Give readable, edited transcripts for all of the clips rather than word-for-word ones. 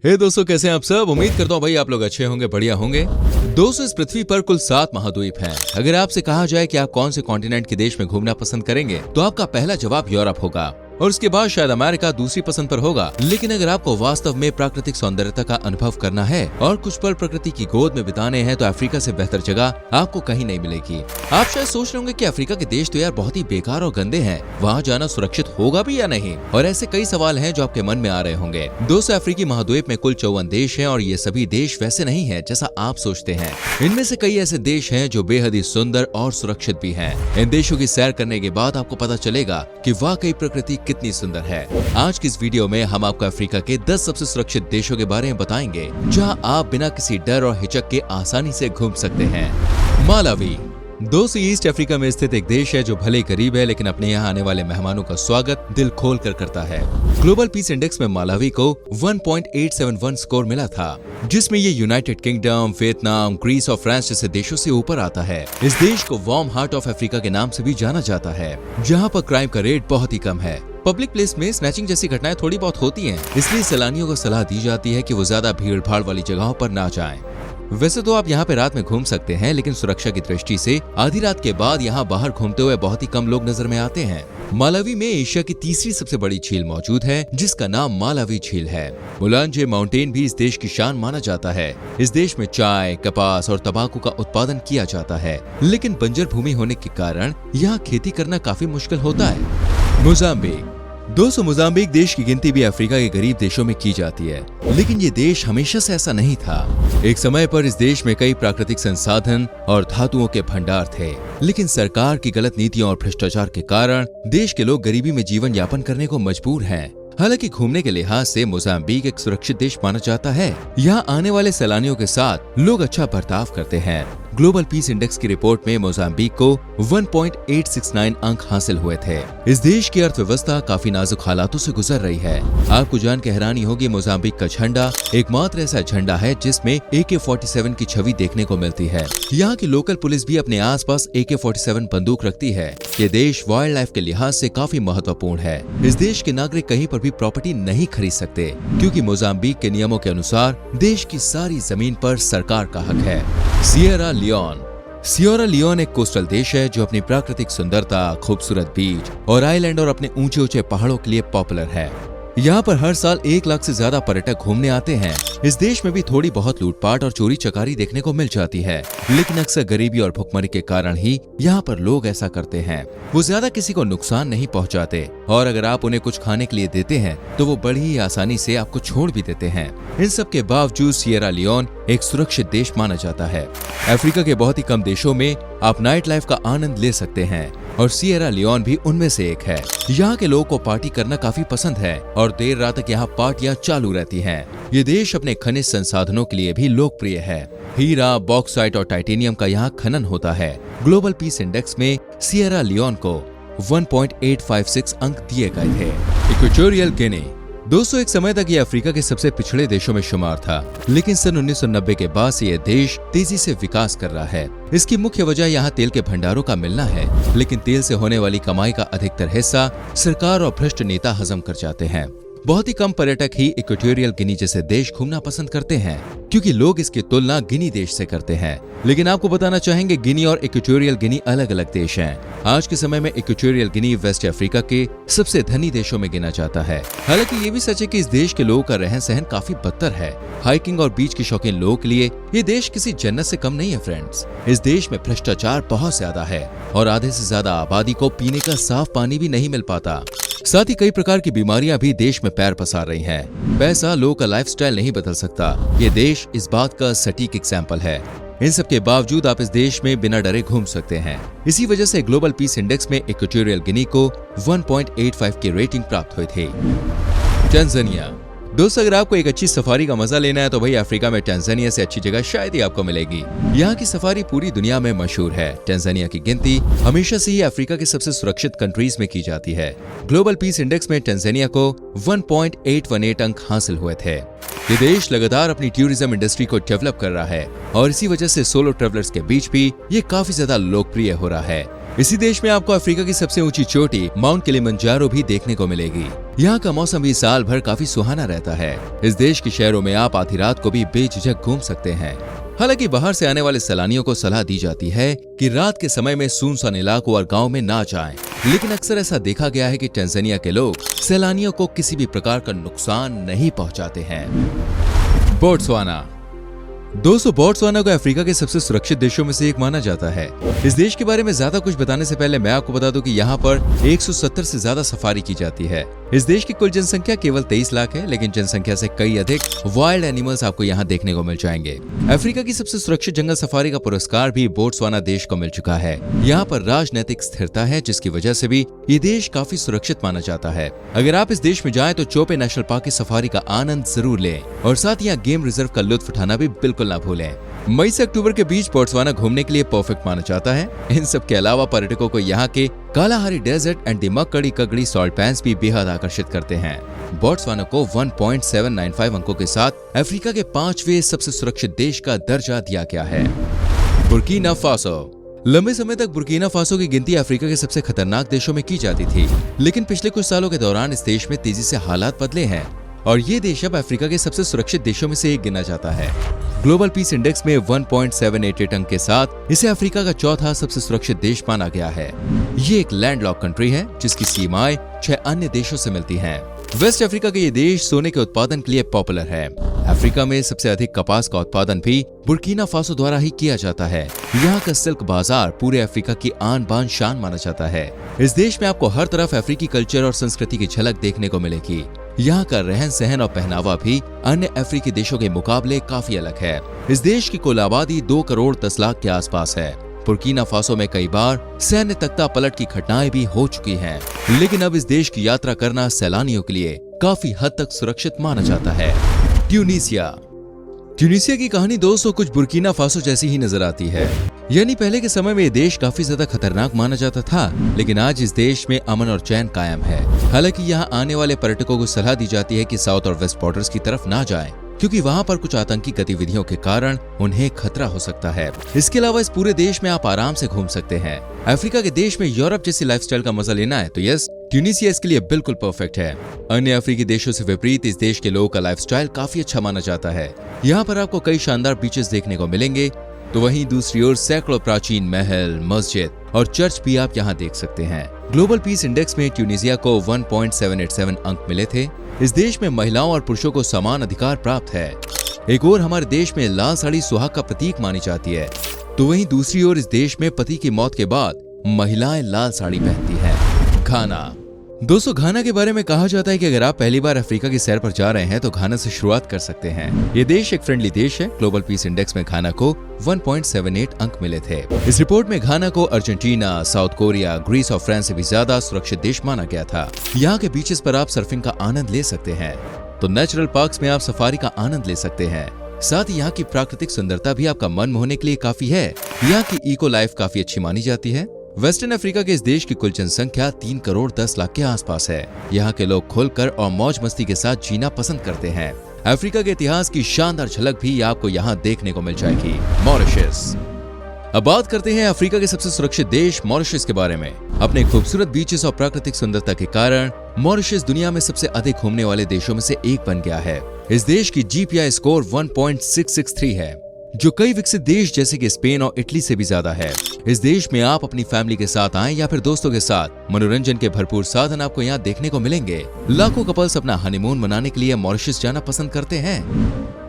हे दोस्तों, कैसे हैं आप सब। उम्मीद करता हूँ भाई आप लोग अच्छे होंगे, बढ़िया होंगे। दोस्तों, इस पृथ्वी पर कुल 7 महाद्वीप हैं। अगर आपसे कहा जाए कि आप कौन से कॉन्टिनेंट के देश में घूमना पसंद करेंगे तो आपका पहला जवाब यूरोप होगा और उसके बाद शायद अमेरिका दूसरी पसंद पर होगा। लेकिन अगर आपको वास्तव में प्राकृतिक सौंदर्यता का अनुभव करना है और कुछ पल प्रकृति की गोद में बिताने हैं तो अफ्रीका से बेहतर जगह आपको कहीं नहीं मिलेगी। आप शायद सोच रहे होंगे कि अफ्रीका के देश तो यार बहुत ही बेकार और गंदे हैं, वहाँ जाना सुरक्षित होगा भी या नहीं, और ऐसे कई सवाल हैं जो आपके मन में आ रहे होंगे। दोस्तों, अफ्रीकी महाद्वीप में कुल 54 देश हैं और ये सभी देश वैसे नहीं है जैसा आप सोचते हैं। इनमें से कई ऐसे देश हैं जो बेहद ही सुंदर और सुरक्षित भी हैं। इन देशों की सैर करने के बाद आपको पता चलेगा कि वाकई प्रकृति कितनी सुंदर है। आज की इस वीडियो में हम आपको अफ्रीका के 10 सबसे सुरक्षित देशों के बारे में बताएंगे जहां आप बिना किसी डर और हिचक के आसानी से घूम सकते हैं। मालावी दोस्तों, ईस्ट अफ्रीका में स्थित एक देश है जो भले ही गरीब है लेकिन अपने यहाँ आने वाले मेहमानों का स्वागत दिल खोल कर करता है। ग्लोबल पीस इंडेक्स में मालावी को 1.871 स्कोर मिला था, जिसमें ये यूनाइटेड किंगडम, वियतनाम, ग्रीस और फ्रांस जैसे देशों से ऊपर आता है। इस देश को वार्म हार्ट ऑफ अफ्रीका के नाम से भी जाना जाता है, जहाँ पर क्राइम का रेट बहुत ही कम है। पब्लिक प्लेस में स्नैचिंग जैसी घटनाएं थोड़ी बहुत होती हैं, इसलिए सैलानियों को सलाह दी जाती है कि वो ज्यादा भीड़ भाड़ वाली जगहों पर ना जाएं। वैसे तो आप यहाँ पे रात में घूम सकते हैं, लेकिन सुरक्षा की दृष्टि से आधी रात के बाद यहाँ बाहर घूमते हुए बहुत ही कम लोग नजर में आते हैं। मालावी में एशिया की तीसरी सबसे बड़ी झील मौजूद है, जिसका नाम मालावी झील है। मुलांजे माउंटेन भी इस देश की शान माना जाता है। इस देश में चाय, कपास और तंबाकू का उत्पादन किया जाता है, लेकिन बंजर भूमि होने के कारण यहाँ खेती करना काफी मुश्किल होता है। मोजाम्बिक दोस्तों, मोजाम्बिक देश की गिनती भी अफ्रीका के गरीब देशों में की जाती है, लेकिन ये देश हमेशा से ऐसा नहीं था। एक समय पर इस देश में कई प्राकृतिक संसाधन और धातुओं के भंडार थे, लेकिन सरकार की गलत नीतियों और भ्रष्टाचार के कारण देश के लोग गरीबी में जीवन यापन करने को मजबूर हैं। हालांकि घूमने के लिहाज से मोजाम्बिक एक सुरक्षित देश माना जाता है। यहाँ आने वाले सैलानियों के साथ लोग अच्छा बर्ताव करते हैं। ग्लोबल पीस इंडेक्स की रिपोर्ट में मोजाम्बिक को 1.869 अंक हासिल हुए थे। इस देश की अर्थव्यवस्था काफी नाजुक हालातों से गुजर रही है। आपको जान के हैरानी होगी, मोजाम्बिक का झंडा एकमात्र ऐसा झंडा है जिसमें AK-47 की छवि देखने को मिलती है। यहाँ की लोकल पुलिस भी अपने आसपास AK-47 बंदूक रखती है। ये देश वाइल्ड लाइफ के लिहाज से काफी महत्वपूर्ण है। इस देश के नागरिक कहीं पर भी प्रॉपर्टी नहीं खरीद सकते, क्योंकि मोजाम्बिक के नियमों के अनुसार देश की सारी जमीन पर सरकार का हक है। सिएरा लियोन एक कोस्टल देश है जो अपनी प्राकृतिक सुंदरता, खूबसूरत बीच और आइलैंड और अपने ऊंचे ऊंचे पहाड़ों के लिए पॉपुलर है। यहाँ पर हर साल 1 लाख से ज्यादा पर्यटक घूमने आते हैं। इस देश में भी थोड़ी बहुत लूटपाट और चोरी चकारी देखने को मिल जाती है, लेकिन अक्सर गरीबी और भुखमरी के कारण ही यहाँ पर लोग ऐसा करते हैं। वो ज्यादा किसी को नुकसान नहीं पहुँचाते और अगर आप उन्हें कुछ खाने के लिए देते हैं तो वो बड़ी ही आसानी से आपको छोड़ भी देते हैं। इन सब के बावजूद सिएरा लियोन एक सुरक्षित देश माना जाता है। अफ्रीका के बहुत ही कम देशों में आप नाइट लाइफ का आनंद ले सकते हैं और सिएरा लियोन भी उनमें से एक है। यहाँ के लोगों को पार्टी करना काफी पसंद है और देर रात तक यहाँ पार्टियां चालू रहती हैं। ये देश अपने खनिज संसाधनों के लिए भी लोकप्रिय है। हीरा, बॉक्साइट और टाइटेनियम का यहाँ खनन होता है। ग्लोबल पीस इंडेक्स में सिएरा लियोन को 1.856 अंक दिए गए थे। इक्वेटोरियल गिनी दोस्तों, एक समय तक ये अफ्रीका के सबसे पिछड़े देशों में शुमार था, लेकिन सन 1990 के बाद से ये देश तेजी से विकास कर रहा है। इसकी मुख्य वजह यहाँ तेल के भंडारों का मिलना है, लेकिन तेल से होने वाली कमाई का अधिकतर हिस्सा सरकार और भ्रष्ट नेता हजम कर जाते हैं। बहुत ही कम पर्यटक ही इक्वेटोरियल गिनी जैसे देश घूमना पसंद करते हैं, क्योंकि लोग इसकी तुलना गिनी देश से करते हैं। लेकिन आपको बताना चाहेंगे, गिनी और इक्वेटोरियल गिनी अलग अलग देश हैं। आज के समय में इक्वेटोरियल गिनी वेस्ट अफ्रीका के सबसे धनी देशों में गिना जाता है। हालांकि ये भी सच है कि इस देश के लोगों का रहन सहन काफी बदतर है। हाइकिंग और बीच के शौकीन लोगों के लिए ये देश किसी जन्नत से कम नहीं है फ्रेंड्स। इस देश में भ्रष्टाचार बहुत ज्यादा है और आधे से ज्यादा आबादी को पीने का साफ पानी भी नहीं मिल पाता। साथ ही कई प्रकार की बीमारियां भी देश में पैर पसार रही हैं। पैसा लोगों का लाइफस्टाइल नहीं बदल सकता। ये देश इस बात का सटीक एग्जाम्पल है। इन सब के बावजूद आप इस देश में बिना डरे घूम सकते हैं। इसी वजह से ग्लोबल पीस इंडेक्स में इक्वेटोरियल गिनी को 1.85 की रेटिंग प्राप्त हुई थी। टैंजानिया दोस्तों, अगर आपको एक अच्छी सफारी का मजा लेना है तो भाई अफ्रीका में टैंजानिया से अच्छी जगह शायद ही आपको मिलेगी। यहाँ की सफारी पूरी दुनिया में मशहूर है। टैंजानिया की गिनती हमेशा से ही अफ्रीका के सबसे सुरक्षित कंट्रीज में की जाती है। ग्लोबल पीस इंडेक्स में टैंजानिया को 1.818 अंक हासिल हुए थे। ये देश लगातार अपनी टूरिज्म इंडस्ट्री को डेवलप कर रहा है और इसी वजह से सोलो ट्रेवलर्स के बीच भी ये काफी ज्यादा लोकप्रिय हो रहा है। इसी देश में आपको अफ्रीका की सबसे ऊंची चोटी माउंट किलिमंजारो भी देखने को मिलेगी। यहाँ का मौसम भी साल भर काफी सुहाना रहता है। इस देश के शहरों में आप आधी रात को भी बेझिझक घूम सकते हैं। हालांकि बाहर से आने वाले सैलानियों को सलाह दी जाती है कि रात के समय में सुनसान इलाकों और गांव में ना जाएं। लेकिन अक्सर ऐसा देखा गया है कि टैंजानिया के लोग सैलानियों को किसी भी प्रकार का नुकसान नहीं पहुंचाते हैं। बोत्सवाना। दोस्तों, बोत्सवाना को अफ्रीका के सबसे सुरक्षित देशों में से एक माना जाता है। इस देश के बारे में ज्यादा कुछ बताने से पहले मैं आपको बता दूं कि यहाँ पर 170 से ज्यादा सफारी की जाती है। इस देश की कुल जनसंख्या केवल 23 लाख है, लेकिन जनसंख्या से कई अधिक वाइल्ड एनिमल्स आपको यहाँ देखने को मिल जाएंगे। अफ्रीका की सबसे सुरक्षित जंगल सफारी का पुरस्कार भी बोत्सवाना देश को मिल चुका है। यहाँ पर राजनीतिक स्थिरता है, जिसकी वजह से भी ये देश काफी सुरक्षित माना जाता है। अगर आप इस देश में जाएं तो चोपे नेशनल पार्क की सफारी का आनंद जरूर लें और साथ ही यहाँ गेम रिजर्व का लुत्फ उठाना भी बिल्कुल ना भूलें। मई से अक्टूबर के बीच बोत्सवाना घूमने के लिए परफेक्ट माना जाता है। इन सब के अलावा पर्यटकों को यहाँ के कालाहारी डेजर्ट एंड दिमकड़ी कगड़ी सॉल्ट पैन्स भी बेहद आकर्षित करते हैं। बोत्सवाना को 1.795 अंकों के साथ अफ्रीका के 5वें सबसे सुरक्षित देश का दर्जा दिया गया है। Burkina Faso. लंबे समय तक बुर्किना फासो की गिनती अफ्रीका के सबसे खतरनाक देशों में की जाती थी, लेकिन पिछले कुछ सालों के दौरान इस देश में तेजी से हालात बदले हैं और ये देश अब अफ्रीका के सबसे सुरक्षित देशों में से एक गिना जाता है। ग्लोबल पीस इंडेक्स में 1.788 अंक के साथ इसे अफ्रीका का चौथा सबसे सुरक्षित देश माना गया है। ये एक लैंडलॉक कंट्री है जिसकी सीमाएं 6 अन्य देशों से मिलती हैं। वेस्ट अफ्रीका का ये देश सोने के उत्पादन के लिए पॉपुलर है। अफ्रीका में सबसे अधिक कपास का उत्पादन भी बुर्किना फासो द्वारा ही किया जाता है। यहाँ का सिल्क बाजार पूरे अफ्रीका की आन बान शान माना जाता है। इस देश में आपको हर तरफ अफ्रीकी कल्चर और संस्कृति की झलक देखने को मिलेगी। यहाँ का रहन सहन और पहनावा भी अन्य अफ्रीकी देशों के मुकाबले काफी अलग है। इस देश की कुल आबादी 2 करोड़ 10 लाख के आसपास है। बुर्किना फासो में कई बार सैन्य तख्ता पलट की घटनाएं भी हो चुकी हैं, लेकिन अब इस देश की यात्रा करना सैलानियों के लिए काफी हद तक सुरक्षित माना जाता है। ट्यूनीसिया की कहानी दोस्तों कुछ बुर्किना फासो जैसी ही नजर आती है। यानी पहले के समय में ये देश काफी ज्यादा खतरनाक माना जाता था, लेकिन आज इस देश में अमन और चैन कायम है। हालांकि यहाँ आने वाले पर्यटकों को सलाह दी जाती है कि साउथ और वेस्ट बॉर्डर्स की तरफ ना जाएं, क्योंकि वहाँ पर कुछ आतंकी गतिविधियों के कारण उन्हें खतरा हो सकता है। इसके अलावा इस पूरे देश में आप आराम से घूम सकते हैं। अफ्रीका के देश में यूरोप जैसी लाइफस्टाइल का मजा लेना है तो यस, ट्यूनीसिया इसके लिए बिल्कुल परफेक्ट है। अन्य अफ्रीकी देशों से विपरीत इस देश के लोगों का लाइफस्टाइल काफी अच्छा माना जाता है। यहाँ पर आपको कई शानदार बीचेस देखने को मिलेंगे, तो वहीं दूसरी ओर सैकड़ों प्राचीन महल, मस्जिद और चर्च भी आप यहाँ देख सकते हैं। ग्लोबल पीस इंडेक्स में ट्यूनीसिया को 1.787 अंक मिले थे। इस देश में महिलाओं और पुरुषों को समान अधिकार प्राप्त है। एक ओर हमारे देश में लाल साड़ी सुहाग का प्रतीक मानी जाती है, तो वहीं दूसरी ओर इस देश में पति की मौत के बाद महिलाएं लाल साड़ी पहनती हैं। घाना। दोस्तों, घाना के बारे में कहा जाता है कि अगर आप पहली बार अफ्रीका की सैर पर जा रहे हैं तो घाना से शुरुआत कर सकते हैं। ये देश एक फ्रेंडली देश है। ग्लोबल पीस इंडेक्स में घाना को 1.78 अंक मिले थे। इस रिपोर्ट में घाना को अर्जेंटीना, साउथ कोरिया, ग्रीस और फ्रांस से भी ज्यादा सुरक्षित देश माना गया था। यहाँ के बीचेस पर आप सर्फिंग का आनंद ले सकते हैं, तो नेचुरल पार्क्स में आप सफारी का आनंद ले सकते हैं। साथ ही यहाँ की प्राकृतिक सुंदरता भी आपका मन मोहने के लिए काफी है। यहाँ की इको लाइफ काफी अच्छी मानी जाती है। वेस्टर्न अफ्रीका के इस देश की कुल जनसंख्या 3 करोड़ 10 लाख के आसपास है। यहाँ के लोग खुलकर और मौज मस्ती के साथ जीना पसंद करते हैं। अफ्रीका के इतिहास की शानदार झलक भी आपको यहाँ देखने को मिल जाएगी। मॉरिशस। अब बात करते हैं अफ्रीका के सबसे सुरक्षित देश मॉरिशस के बारे में। अपने खूबसूरत बीचेस और प्राकृतिक सुंदरता के कारण मॉरिशस दुनिया में सबसे अधिक घूमने वाले देशों में से एक बन गया है। इस देश की जीपीआई स्कोर 1.663 है, जो कई विकसित देश जैसे कि स्पेन और इटली से भी ज्यादा है। इस देश में आप अपनी फैमिली के साथ आएं या फिर दोस्तों के साथ, मनोरंजन के भरपूर साधन आपको यहाँ देखने को मिलेंगे। लाखों कपल्स अपना हनीमून मनाने के लिए मॉरिशस जाना पसंद करते हैं।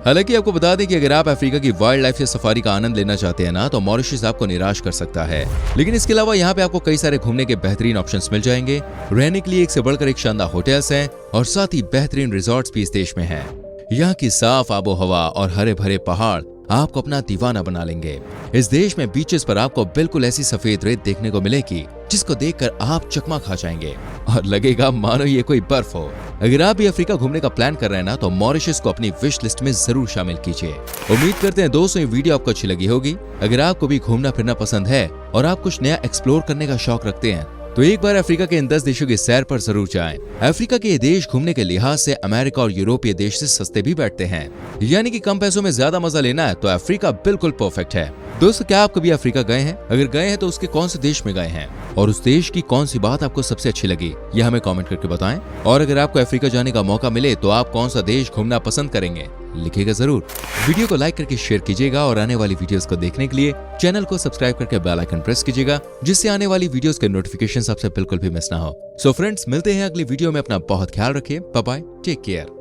हालांकि आपको बता दें कि अगर आप अफ्रीका की वाइल्ड लाइफ या सफारी का आनंद लेना चाहते हैं ना, तो मॉरिशस आपको निराश कर सकता है। लेकिन इसके अलावा यहाँ पे आपको कई सारे घूमने के बेहतरीन ऑप्शंस मिल जाएंगे। रहने के लिए एक से बढ़कर एक शानदार होटल्स हैं और साथ ही बेहतरीन रिजॉर्ट्स भी इस देश में हैं। यहाँ की साफ आबो हवा और हरे भरे पहाड़ आपको अपना दीवाना बना लेंगे। इस देश में बीचेस पर आपको बिल्कुल ऐसी सफेद रेत देखने को मिलेगी जिसको देखकर आप चकमा खा जाएंगे और लगेगा मानो ये कोई बर्फ हो। अगर आप भी अफ्रीका घूमने का प्लान कर रहे हैं ना, तो मॉरिशस को अपनी विश लिस्ट में जरूर शामिल कीजिए। उम्मीद करते हैं दोस्तों ये वीडियो आपको अच्छी लगी होगी। अगर आपको भी घूमना फिरना पसंद है और आप कुछ नया एक्सप्लोर करने का शौक रखते हैं, तो एक बार अफ्रीका के इन 10 देशों की सैर पर जरूर जाएं। अफ्रीका के ये देश घूमने के लिहाज से अमेरिका और यूरोपीय देश से सस्ते भी बैठते हैं, यानी कि कम पैसों में ज्यादा मजा लेना है तो अफ्रीका बिल्कुल परफेक्ट है। दोस्तों, क्या आप कभी अफ्रीका गए हैं? अगर गए हैं तो उसके कौन से देश में गए हैं और उस देश की कौन सी बात आपको सबसे अच्छी लगी, यह हमें कमेंट करके बताएं। और अगर आपको अफ्रीका जाने का मौका मिले तो आप कौन सा देश घूमना पसंद करेंगे, लिखिएगा जरूर। वीडियो को लाइक करके शेयर कीजिएगा और आने वाली वीडियोस को देखने के लिए चैनल को सब्सक्राइब करके बेल आइकन प्रेस कीजिएगा, जिससे आने वाली वीडियोस के नोटिफिकेशन आपसे बिल्कुल भी मिस ना हो। सो फ्रेंड्स, मिलते हैं अगली वीडियो में। अपना बहुत ख्याल रखिए। Bye bye, take care.